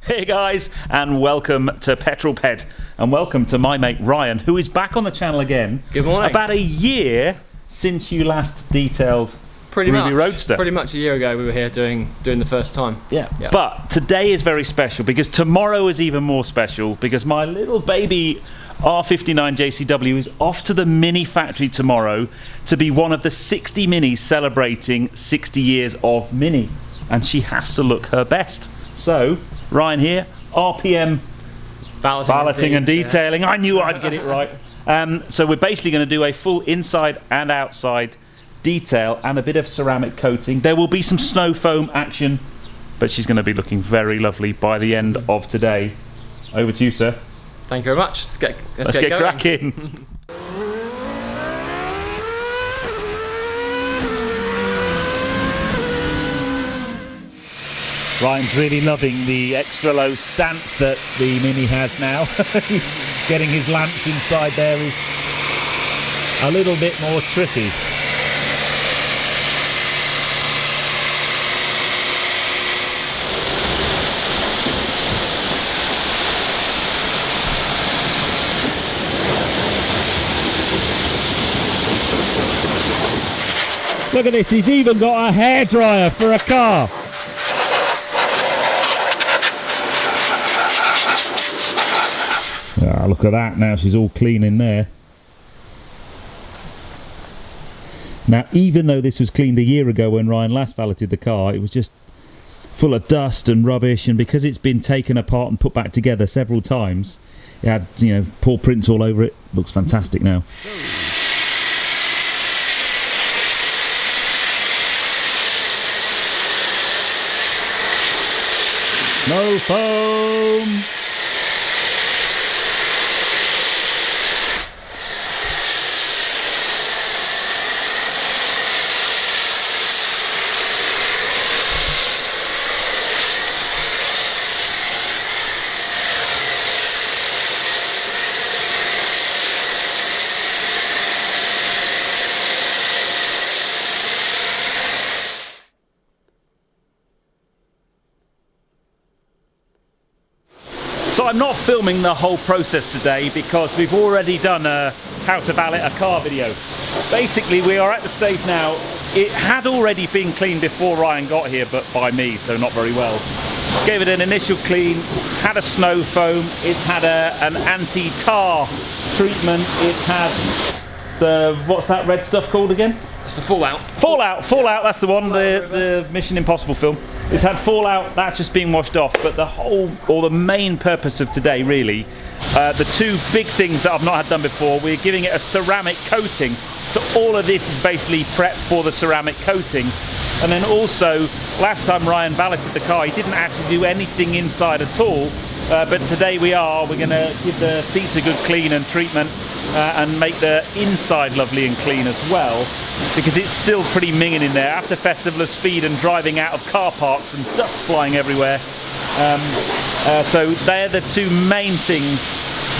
Hey guys, and welcome to Petrol Ped, and welcome to my mate Ryan, who is back on the channel again. Good morning. About a year since you last detailed Ruby Roadster. Pretty much a year ago we were here doing the first time. Yeah. But today is very special because tomorrow is even more special because my little baby R59 JCW is off to the Mini factory tomorrow to be one of the 60 Minis celebrating 60 years of Mini, and she has to look her best. So Ryan here, RPM Valeting and Detailing. I knew I'd get it right. So we're basically going to do a full inside and outside detail and a bit of ceramic coating. There will be some snow foam action, but she's going to be looking very lovely by the end of today. Over to you, sir. Thank you very much. Let's get going. Cracking. Ryan's really loving the extra low stance that the Mini has now. Getting his lamps inside there is a little bit more tricky. Look at this, he's even got a hairdryer for a car. Ah, look at that, now she's all clean in there. Now, even though this was cleaned a year ago when Ryan last valeted the car, it was just full of dust and rubbish, and because it's been taken apart and put back together several times, it had, you know, paw prints all over it. Looks fantastic now. No foam! So I'm not filming the whole process today because we've already done a how to valet a car video. Basically, we are at the stage now, it had already been cleaned before Ryan got here, but by me, so not very well. Gave it an initial clean, had a snow foam, it had an anti-tar treatment, it had the, what's that red stuff called again? It's the Fallout. Fallout, that's the one, the Mission Impossible film. It's had Fallout, that's just being washed off, but the whole, or the main purpose of today really, the two big things that I've not had done before, we're giving it a ceramic coating. So all of this is basically prep for the ceramic coating. And then also, last time Ryan valeted the car, he didn't actually do anything inside at all, but today we're going to give the seats a good clean and treatment and make the inside lovely and clean as well, because it's still pretty minging in there after Festival of Speed and driving out of car parks and dust flying everywhere. So they're the two main things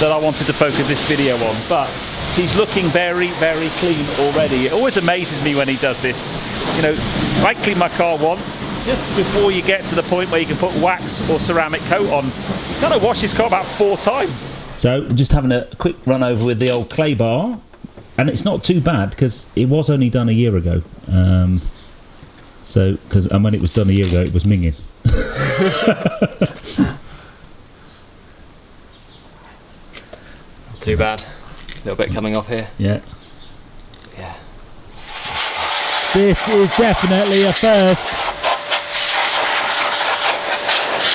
that I wanted to focus this video on, but he's looking very, very clean already. It always amazes me when he does this. You know, I clean my car once, just before you get to the point where you can put wax or ceramic coat on, you kind of wash this car about 4 times. So just having a quick run over with the old clay bar, and it's not too bad because it was only done a year ago. And when it was done a year ago, it was minging. Not too bad. A little bit coming off here. Yeah. Yeah. This is definitely a first.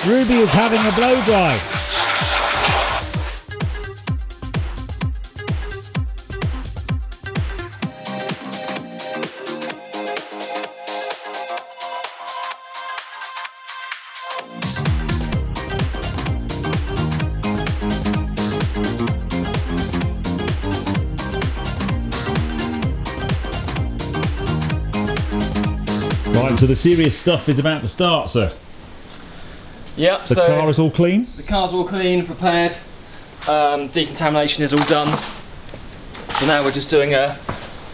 Ruby is having a blow dry. Right, so the serious stuff is about to start, sir. Yep. The car is all clean? The car's all clean, prepared. Decontamination is all done. So now we're just doing an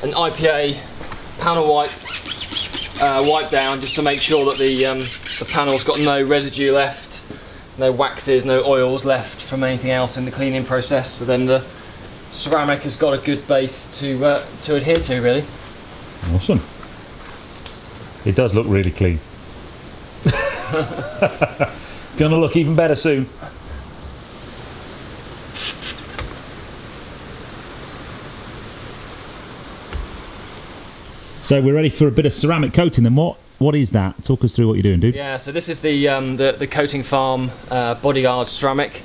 IPA panel wipe down, just to make sure that the panel's got no residue left, no waxes, no oils left from anything else in the cleaning process. So then the ceramic has got a good base to adhere to, really. Awesome. It does look really clean. Gonna look even better soon. So we're ready for a bit of ceramic coating then. What is that? Talk us through what you're doing, dude. Yeah, so this is the Coating Farm Bodyguard ceramic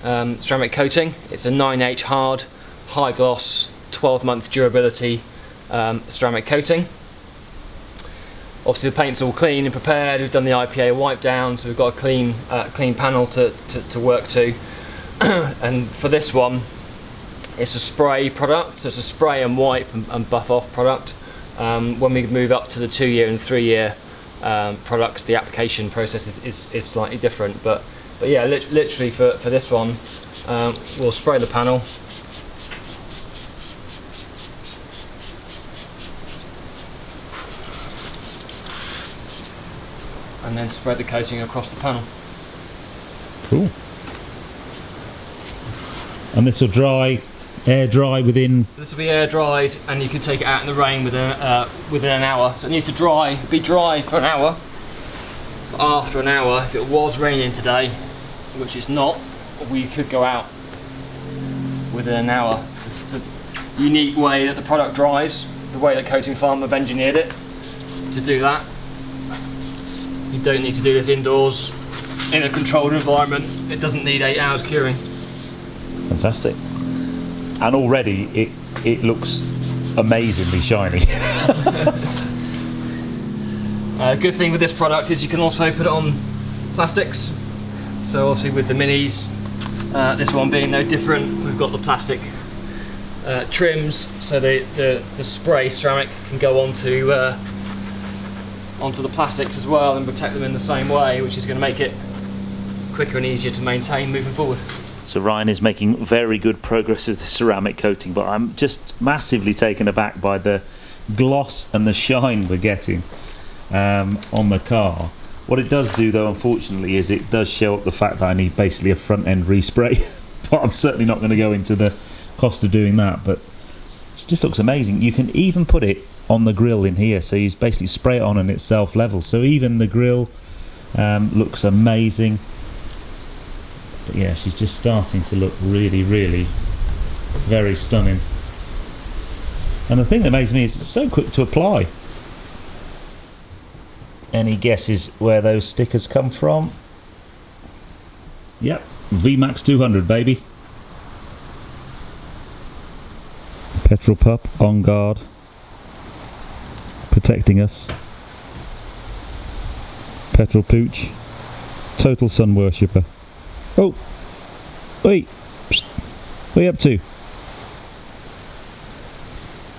coating. It's a 9H hard, high gloss, 12-month durability ceramic coating. Obviously the paint's all clean and prepared. We've done the IPA wipe down, so we've got a clean panel to work to. And for this one, it's a spray product, so it's a spray and wipe and buff off product. When we move up to the 2-year and 3-year products, the application process is slightly different. But yeah, literally for this one, we'll spray the panel. And then spread the coating across the panel. Cool. And this will air dry within. So this will be air dried, and you can take it out in the rain within an hour. So it needs to be dry for an hour. But after an hour, if it was raining today, which it's not, we could go out within an hour. It's the unique way that the product dries, the way that Coating Farm have engineered it to do that. You don't need to do this indoors in a controlled environment. It doesn't need 8 hours curing. Fantastic. And already it looks amazingly shiny. Good thing with this product is you can also put it on plastics. So obviously with the minis, this one being no different, we've got the plastic trims, so the spray ceramic can go onto the plastics as well and protect them in the same way, which is going to make it quicker and easier to maintain moving forward. So Ryan is making very good progress with the ceramic coating, but I'm just massively taken aback by the gloss and the shine we're getting on the car. What it does do though, unfortunately, is it does show up the fact that I need basically a front end respray. But I'm certainly not going to go into the cost of doing that, but it just looks amazing. You can even put it on the grill in here, so you basically spray it on and it's self level, so even the grill looks amazing. But yeah, she's just starting to look really, really very stunning. And the thing that amazes me is it's so quick to apply. Any guesses where those stickers come from? Yep, VMAX 200, baby. Petrol pup on guard, protecting us. Petrol pooch, total sun worshipper. Oh, wait, psst. What are you up to?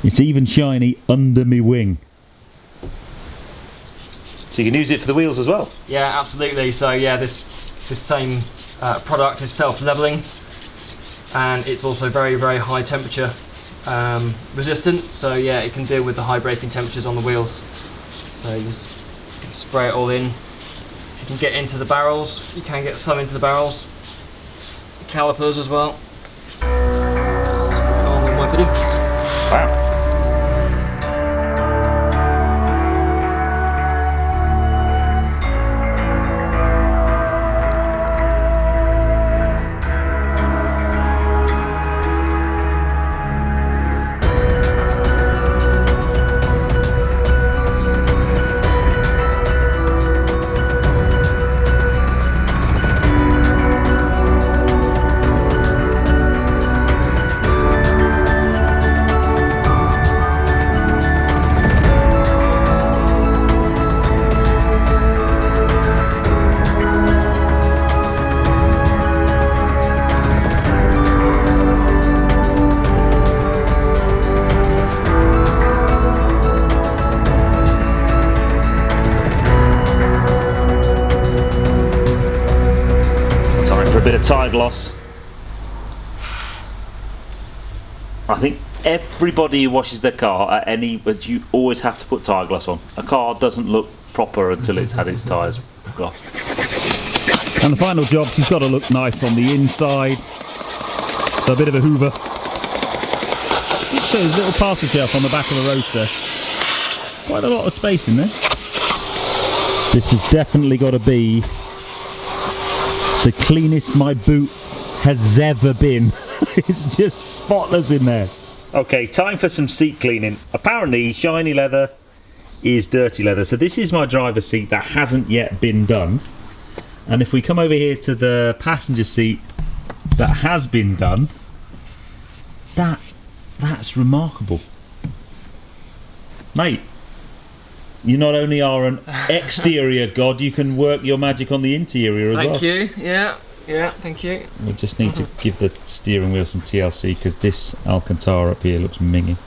It's even shiny under me wing. So you can use it for the wheels as well? Yeah, absolutely. So yeah, this same product is self-leveling, and it's also very, very high temperature resistant. So yeah, it can deal with the high braking temperatures on the wheels. So you just spray it all in. You can get into the barrels, you can get some into the barrels, the calipers as well. Just put it on and wipe it in. Wow. Bit of tyre gloss. I think everybody who washes their car at any, but you always have to put tyre gloss on. A car doesn't look proper until it's had its tyres glossed. And the final job, she's got to look nice on the inside. So a bit of a hoover. So there's a little parcel shelf on the back of the roadster. Quite a lot of space in there. This has definitely got to be the cleanest my boot has ever been. It's just spotless in there. Okay, time for some seat cleaning. Apparently shiny leather is dirty leather, so this is my driver's seat that hasn't yet been done. And if we come over here to the passenger seat that has been done, that's remarkable. Mate, you not only are an exterior god, you can work your magic on the interior as well. Thank you, yeah, thank you. We just need to give the steering wheel some TLC because this Alcantara up here looks minging.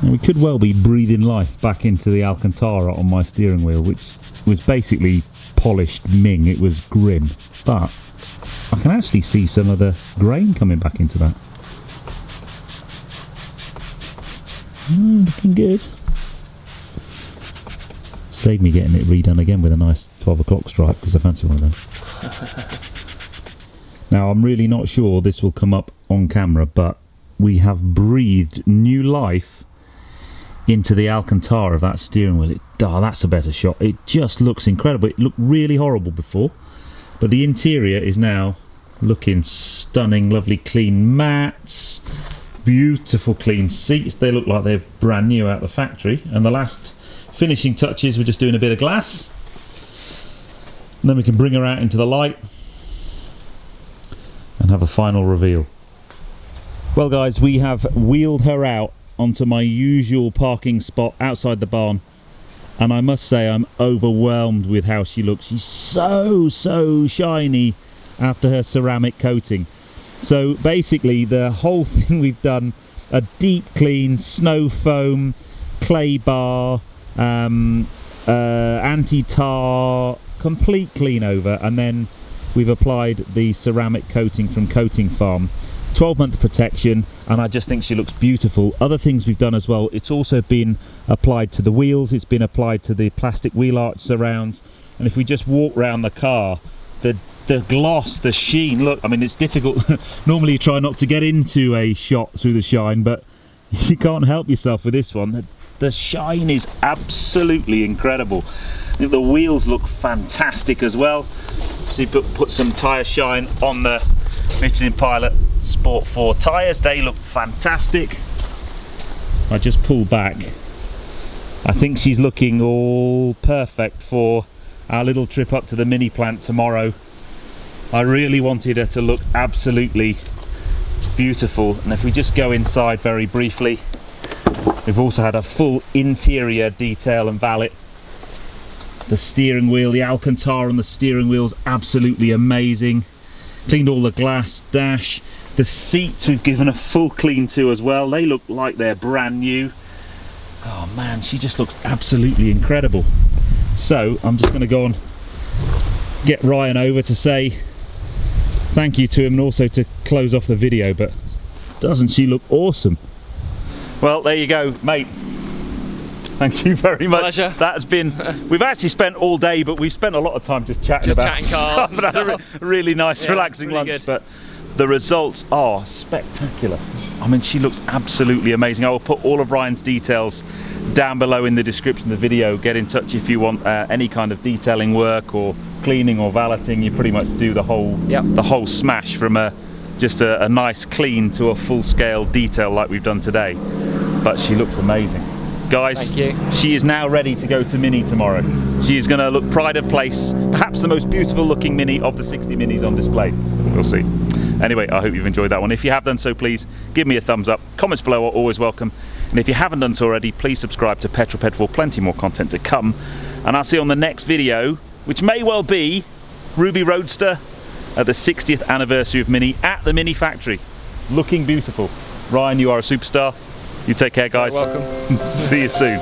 And we could well be breathing life back into the Alcantara on my steering wheel, which was basically polished ming. It was grim, but I can actually see some of the grain coming back into that. Looking good. Save me getting it redone again with a nice 12 o'clock stripe because I fancy one of them. Now I'm really not sure this will come up on camera, but we have breathed new life into the Alcantara of that steering wheel. That's a better shot. It just looks incredible. It looked really horrible before, but the interior is now looking stunning. Lovely clean mats, beautiful clean seats. They look like they're brand new out of the factory, and the last finishing touches, we're just doing a bit of glass, and then we can bring her out into the light and have a final reveal. Well guys, we have wheeled her out onto my usual parking spot outside the barn, and I must say I'm overwhelmed with how she looks. She's so shiny after her ceramic coating. So basically the whole thing we've done, a deep clean, snow foam, clay bar, anti-tar, complete clean over, and then we've applied the ceramic coating from Coating Farm. 12-month protection, and I just think she looks beautiful. Other things we've done as well, it's also been applied to the wheels, it's been applied to the plastic wheel arch surrounds, and if we just walk around the car, the gloss, the sheen, look, I mean it's difficult. Normally you try not to get into a shot through the shine, but you can't help yourself with this one. The shine is absolutely incredible. I think the wheels look fantastic as well. So you put some tyre shine on the Michelin Pilot Sport 4 tyres. They look fantastic. I just pull back. I think she's looking all perfect for our little trip up to the mini plant tomorrow. I really wanted her to look absolutely beautiful, and if we just go inside very briefly, we've also had a full interior detail and valet. The steering wheel, the Alcantara on the steering wheel's absolutely amazing. Cleaned all the glass dash. The seats we've given a full clean to as well. They look like they're brand new. Oh man, she just looks absolutely incredible. So I'm just going to go and get Ryan over to say thank you to him, and also to close off the video, but doesn't she look awesome? Well, there you go, mate. Thank you very much. Pleasure. That's been, we've actually spent all day, but we've spent a lot of time just chatting about cars stuff, and and had a really nice, relaxing really lunch. good. But the results are spectacular. I mean, she looks absolutely amazing. I will put all of Ryan's details down below in the description of the video. Get in touch if you want any kind of detailing work or cleaning or valeting. You pretty much do the whole smash, from just a nice clean to a full-scale detail like we've done today. But she looks amazing. Guys, thank you. She is now ready to go to Mini tomorrow. She is going to look pride of place, perhaps the most beautiful looking Mini of the 60 Minis on display. We'll see. Anyway, I hope you've enjoyed that one. If you have done so, please give me a thumbs up. Comments below are always welcome. And if you haven't done so already, please subscribe to Petrol for plenty more content to come. And I'll see you on the next video, which may well be Ruby Roadster at the 60th anniversary of Mini at the Mini factory. Looking beautiful. Ryan, you are a superstar. You take care, guys. You're welcome. See you soon.